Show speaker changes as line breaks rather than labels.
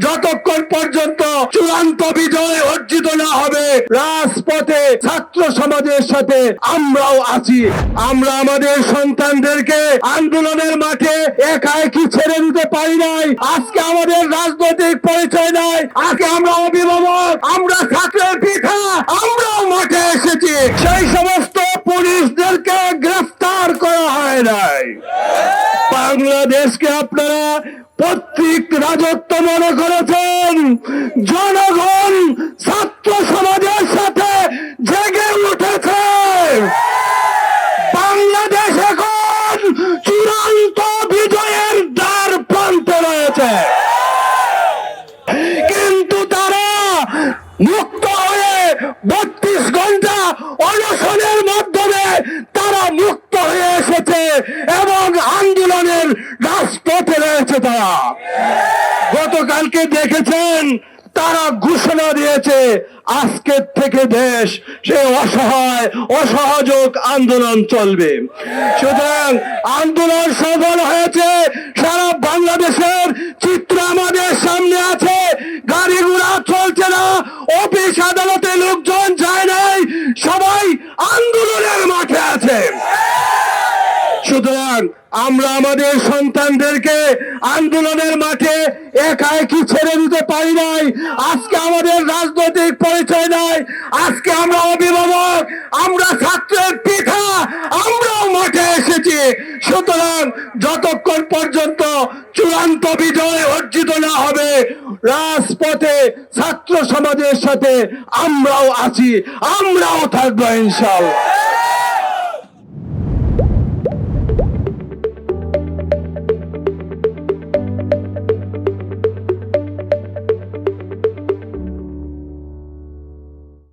যতক্ষণ পর্যন্ত চূড়ান্ত বিজয় অর্জিত না হবে, রাজপথে ছাত্র সমাজের সাথে আমরাও আছি। আমরা আমাদের সন্তানদেরকে আন্দোলনের মাঠে একা একই ছেড়ে দিতে পারি নাই। আজকে আমাদের রাজনৈতিক পরিচয় নাই, আজকে আমরা অভিভাবক, আমরা ছাত্রের পিতা, আমরাও মাঠে এসেছি। সেই সমস্ত পুলিশদেরকে গ্রেফতার করা হয় নাই। বাংলাদেশকে আপনারা পৈতৃক রাজত্ব মনে করেছেন। জনগণ ছাত্র সমাজের সাথে জেগে উঠেছে। বাংলাদেশ এখন চূড়ান্ত বিজয়ের দ্বার প্রান্তে রয়েছে, কিন্তু তারা মুক্ত হয়ে 32 ঘন্টা অনশনের মাধ্যমে তারা মুক্ত হয়ে এসেছে এবং আন্দোলনের রাজপথে রয়েছে। তারা গতকালকে দেখেছেন, তারা ঘোষণা দিয়েছে আজকের থেকে দেশ সে অসহায় অসহযোগ আন্দোলন চলবে। সুতরাং আন্দোলন সফল হয়েছে। সারা বাংলাদেশের চিত্র আমাদের সামনে আছে। গাড়ি ঘোড়া চলছে না, অফিস আদালতে লোকজন যায় নাই, সবাই আন্দোলনের মাঠে আছে। সুতরাং আমরা আমাদের সন্তানদেরকে আন্দোলনের মাঠে একা একই ছেড়ে দিতে পারি নাই। আজকে আমাদের রাজনৈতিক পরিচয় নাই, আজকে আমরা অভিভাবক, আমরা ছাত্রের পিতা, আমরাও মাঠে এসেছি। সুতরাং যতক্ষণ পর্যন্ত চূড়ান্ত বিজয় অর্জিত না হবে, রাজপথে ছাত্র সমাজের সাথে আমরাও আছি, আমরাও থাকবো ইনশাআল্লাহ।